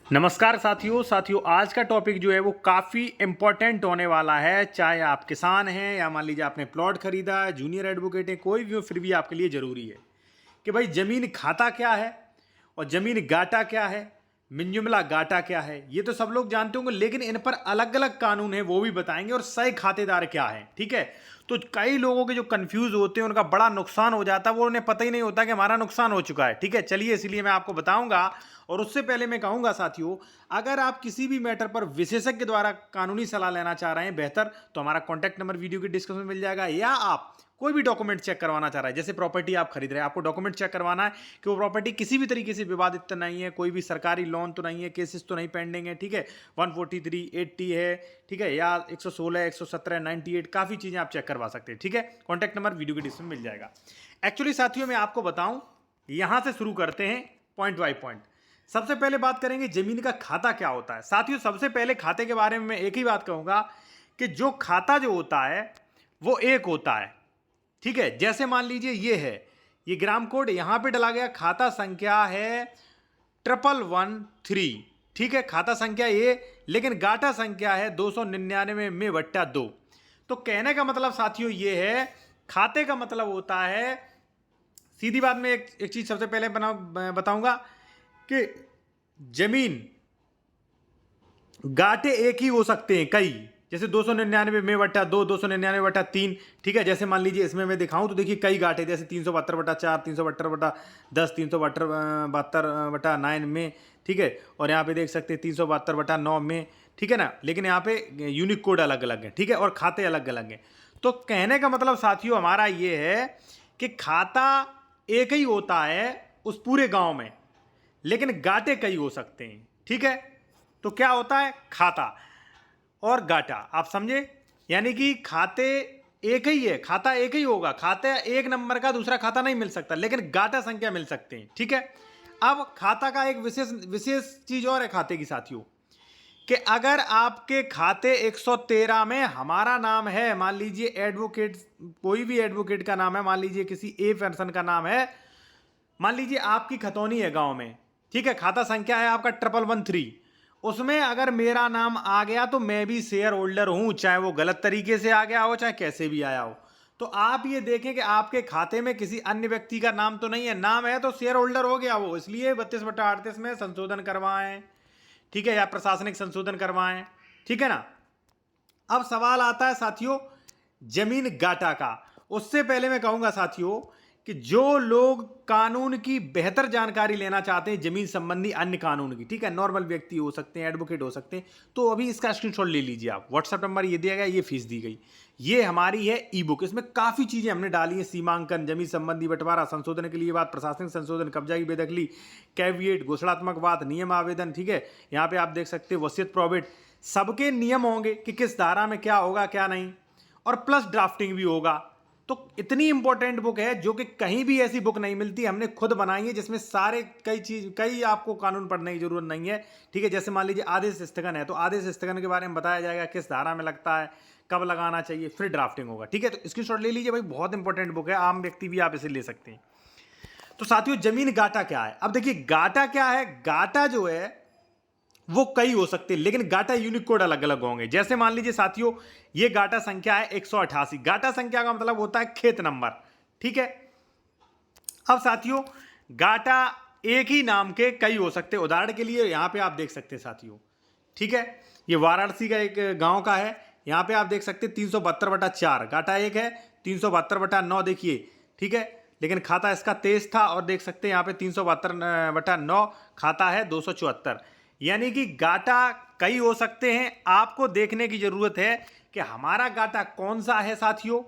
नमस्कार साथियों आज का टॉपिक जो है वो काफ़ी इम्पोर्टेंट होने वाला है। चाहे आप किसान हैं या मान लीजिए आपने प्लॉट खरीदा है, जूनियर एडवोकेट है, कोई भी हो, फिर भी आपके लिए ज़रूरी है कि भाई ज़मीन खाता क्या है और ज़मीन गाटा क्या है, मिंजुमला गाटा क्या है। ये तो सब लोग जानते होंगे, लेकिन इन पर अलग अलग कानून है, वो भी बताएंगे, और सही खातेदार क्या है। ठीक है, तो कई लोगों के जो कंफ्यूज होते हैं उनका बड़ा नुकसान हो जाता है, वो उन्हें पता ही नहीं होता कि हमारा नुकसान हो चुका है। ठीक है, चलिए इसीलिए मैं आपको बताऊंगा। और उससे पहले मैं कहूंगा साथियों, अगर आप किसी भी मैटर पर विशेषज्ञ द्वारा कानूनी सलाह लेना चाह रहे हैं बेहतर, तो हमारा कॉन्टैक्ट नंबर वीडियो की डिस्क्रिप्शन में मिल जाएगा। या आप कोई भी डॉक्यूमेंट चेक करवाना चाह रहा है, जैसे प्रॉपर्टी आप खरीद रहे हैं, आपको डॉक्यूमेंट चेक करवाना है कि वो प्रॉपर्टी किसी भी तरीके से विवादित तो नहीं है, कोई भी सरकारी लोन तो नहीं है, केसेस तो नहीं पेंडिंग है। ठीक है, 143, 80 है, ठीक है, या 116, 117, 98, काफ़ी चीज़ें आप चेक करवा सकते हैं। ठीक है, कॉन्टैक्ट नंबर वीडियो की डिस्क्रिप्शन में मिल जाएगा। एक्चुअली साथियों मैं आपको बताऊं, यहां से शुरू करते हैं पॉइंट बाय पॉइंट। सबसे पहले बात करेंगे जमीन का खाता क्या होता है। साथियों सबसे पहले खाते के बारे में मैं एक ही बात कहूंगा कि जो खाता जो होता है वो एक होता है। ठीक है, जैसे मान लीजिए ये ग्राम कोड यहां पे डला गया, खाता संख्या है 1113। ठीक है, खाता संख्या ये, लेकिन गाटा संख्या है 299 में बट्टा 2। तो कहने का मतलब साथियों ये है, खाते का मतलब होता है, सीधी बात में एक चीज सबसे पहले बताऊंगा कि जमीन गाटे एक ही हो सकते हैं कई, जैसे 299 में बट्टा 2, 299 बट्टा 3। ठीक है, जैसे मान लीजिए इसमें मैं दिखाऊं तो देखिए कई गाटे, जैसे 372 बट्टा 4, 372 बट्टा 10, 372 बट्टा 9 में। ठीक है, और यहाँ पे देख सकते हैं 372 बट्टा 9 में। ठीक है ना, लेकिन यहाँ पे यूनिक कोड अलग अलग है। ठीक है, और खाते अलग अलग हैं। तो कहने का मतलब साथियों हमारा ये है कि खाता एक ही होता है उस पूरे गांव में, लेकिन गाटे कई हो सकते हैं। ठीक है, तो क्या होता है खाता और गाटा, आप समझे। यानी कि खाते एक ही है, खाता एक ही होगा, खाता एक नंबर का दूसरा खाता नहीं मिल सकता, लेकिन गाटा संख्या मिल सकते हैं। ठीक है, अब खाता का एक विशेष विशेष चीज और है खाते की साथियों, कि अगर आपके खाते 113 में हमारा नाम है, मान लीजिए एडवोकेट, कोई भी एडवोकेट का नाम है, मान लीजिए किसी ए पर्सन का नाम है, मान लीजिए आपकी खतौनी है गांव में। ठीक है, खाता संख्या है आपका 1113, उसमें अगर मेरा नाम आ गया तो मैं भी शेयर होल्डर हूं, चाहे वो गलत तरीके से आ गया हो चाहे कैसे भी आया हो। तो आप ये देखें कि आपके खाते में किसी अन्य व्यक्ति का नाम तो नहीं है, नाम है तो शेयर होल्डर हो गया वो, इसलिए 32/38 में संशोधन करवाएं। ठीक है, या प्रशासनिक संशोधन करवाएं। ठीक है ना। अब सवाल आता है साथियों जमीन गाटा का। उससे पहले मैं कहूंगा साथियों कि जो लोग कानून की बेहतर जानकारी लेना चाहते हैं, जमीन संबंधी अन्य कानून की, ठीक है, नॉर्मल व्यक्ति हो सकते हैं, एडवोकेट हो सकते हैं, तो अभी इसका स्क्रीनशॉट ले लीजिए आप। व्हाट्सएप नंबर ये दिया गया, ये फीस दी गई, ये हमारी है ई बुक। इसमें काफी चीजें हमने डाली है, सीमांकन, जमीन संबंधी बंटवारा, संशोधन के लिए बात, प्रशासनिक संशोधन, कब्जा की बेदखली, कैविएट, घोषणात्मक बात, नियम आवेदन। ठीक है, यहाँ पे आप देख सकते हैं वसीयत प्रोबेट, सबके नियम होंगे कि किस धारा में क्या होगा क्या नहीं, और प्लस ड्राफ्टिंग भी होगा। तो इतनी इंपॉर्टेंट बुक है जो कि कहीं भी ऐसी बुक नहीं मिलती, हमने खुद बनाई है, जिसमें सारे कई आपको कानून पढ़ने की जरूरत नहीं है। ठीक है, जैसे मान लीजिए आदेश स्थगन है, तो आदेश स्थगन के बारे में बताया जाएगा, किस धारा में लगता है, कब लगाना चाहिए, फिर ड्राफ्टिंग होगा। ठीक है, तो स्क्रीनशॉट ले लीजिए भाई, बहुत इंपॉर्टेंट बुक है, आम व्यक्ति भी आप इसे ले सकते हैं। तो साथियों जमीन गाटा क्या है, अब देखिए गाटा क्या है। गाटा जो है वो कई हो सकते हैं, लेकिन गाटा यूनिक कोड अलग अलग होंगे। जैसे मान लीजिए साथियों ये गाटा संख्या है 188। गाटा संख्या का मतलब होता है खेत नंबर। ठीक है, अब साथियों गाटा एक ही नाम के कई हो सकते हैं। उदाहरण के लिए यहां पे आप देख सकते हैं साथियों, ठीक है, ये वाराणसी का एक गांव का है, यहां पे आप देख सकते हैं 372/4 गाटा एक है, 372/9 देखिए। ठीक है, लेकिन खाता इसका 23 था, और देख सकते हैं यहाँ पे 372/9 खाता है 274। यानी कि गाटा कई हो सकते हैं, आपको देखने की जरूरत है कि हमारा गाटा कौन सा है साथियों।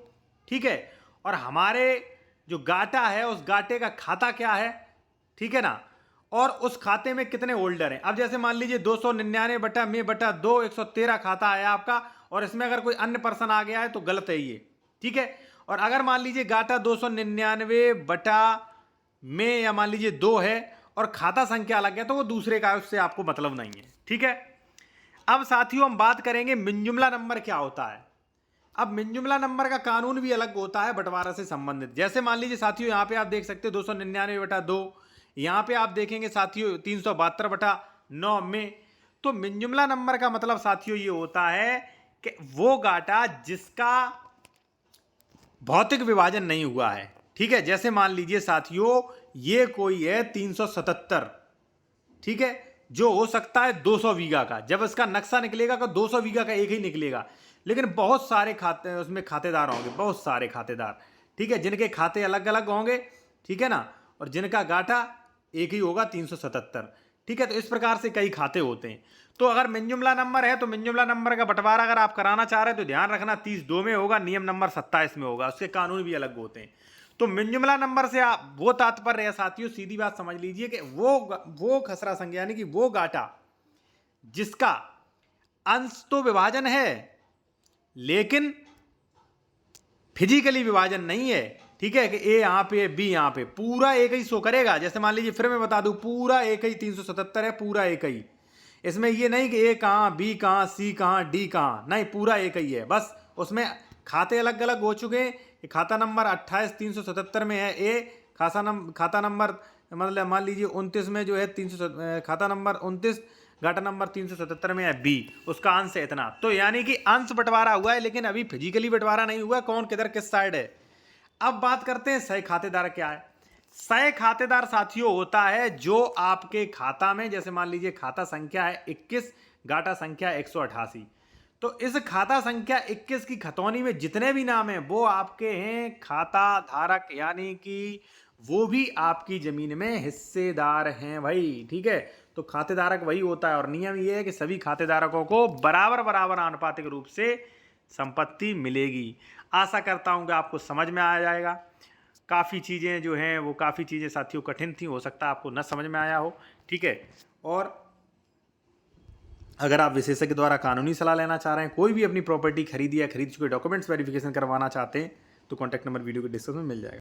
ठीक है, और हमारे जो गाटा है उस गाटे का खाता क्या है। ठीक है ना, और उस खाते में कितने होल्डर हैं। अब जैसे मान लीजिए 299/2 113 खाता है आपका, और इसमें अगर कोई अन्य पर्सन आ गया है तो गलत है ये। ठीक है, और अगर मान लीजिए गाटा 299 या मान लीजिए 2 है और खाता संख्या अलग है, तो वो दूसरे का है, उससे आपको मतलब नहीं है। ठीक है, अब साथियों हम बात करेंगे मिंजुमला नंबर क्या होता है। अब मिंजुमला नंबर का कानून भी अलग होता है बंटवारा से संबंधित। जैसे मान लीजिए साथियों यहाँ पे आप देख सकते हैं 299/2, यहाँ पे आप देखेंगे साथियों 372/3, 9 में। तो मिनजुमला नंबर का मतलब साथियों ये होता है कि वो गाटा जिसका भौतिक विभाजन नहीं हुआ है। ठीक है, जैसे मान लीजिए साथियों ये कोई है 377, ठीक है, जो हो सकता है 200 बीघा का। जब इसका नक्शा निकलेगा तो 200 बीघा का एक ही निकलेगा, लेकिन बहुत सारे खाते उसमें खातेदार होंगे, बहुत सारे खातेदार, ठीक है, जिनके खाते अलग अलग होंगे, ठीक है ना, और जिनका गाटा एक ही होगा 377। ठीक है, तो इस प्रकार से कई खाते होते हैं। तो अगर मिनजुमला नंबर है तो मिनजुमला नंबर का बंटवारा अगर आप कराना चाह रहे हैं तो ध्यान रखना 30 में होगा, नियम नंबर 27 में होगा, उसके कानून भी अलग होते हैं। तो मिनजुमला नंबर से आप वो तात्पर्य है साथियों, सीधी बात समझ लीजिए कि वो खसरा संख्या यानी कि वो गाटा जिसका अंश तो विभाजन है लेकिन फिजिकली विभाजन नहीं है। ठीक है, कि ए यहां पे बी यहां पे, पूरा एक ही शो करेगा। जैसे मान लीजिए फिर मैं बता दूं, पूरा एक ही 377 है, पूरा एक ही। इसमें ये नहीं कि ए कहां, बी कहां, सी कहां, डी कहां, नहीं, पूरा एक ही है। बस उसमें खाते अलग अलग हो चुके हैं। खाता नंबर 28 377 में है ए, खाता नंबर मतलब मान लीजिए 29 में जो है 300, खाता नंबर 29 गाटा नंबर 377 में है बी, उसका अंश है इतना। तो यानी कि अंश बंटवारा हुआ है लेकिन अभी फिजिकली बंटवारा नहीं हुआ, कौन किधर किस साइड है। अब बात करते हैं सह खातेदार क्या है। सह खातेदार साथियों होता है जो आपके खाता में, जैसे मान लीजिए खाता संख्या है 21, गाटा संख्या 188, तो इस खाता संख्या 21 की खतौनी में जितने भी नाम हैं वो आपके हैं खाता धारक, यानी कि वो भी आपकी जमीन में हिस्सेदार हैं भाई। ठीक है, तो खातेदारक वही होता है और नियम ये है कि सभी खातेदारकों को बराबर बराबर आनुपातिक रूप से संपत्ति मिलेगी। आशा करता हूं कि आपको समझ में आ जाएगा। काफ़ी चीज़ें जो हैं वो काफ़ी चीज़ें साथियों कठिन थी, हो सकता है आपको न समझ में आया हो। ठीक है, और अगर आप विशेषज्ञ द्वारा कानूनी सलाह लेना चाह रहे हैं, कोई भी अपनी प्रॉपर्टी खरीदी या खरीद चुके डॉक्यूमेंट्स वेरिफिकेशन करवाना चाहते हैं, तो कॉन्टैक्ट नंबर वीडियो के डिस्क्रिप्शन में मिल जाएगा।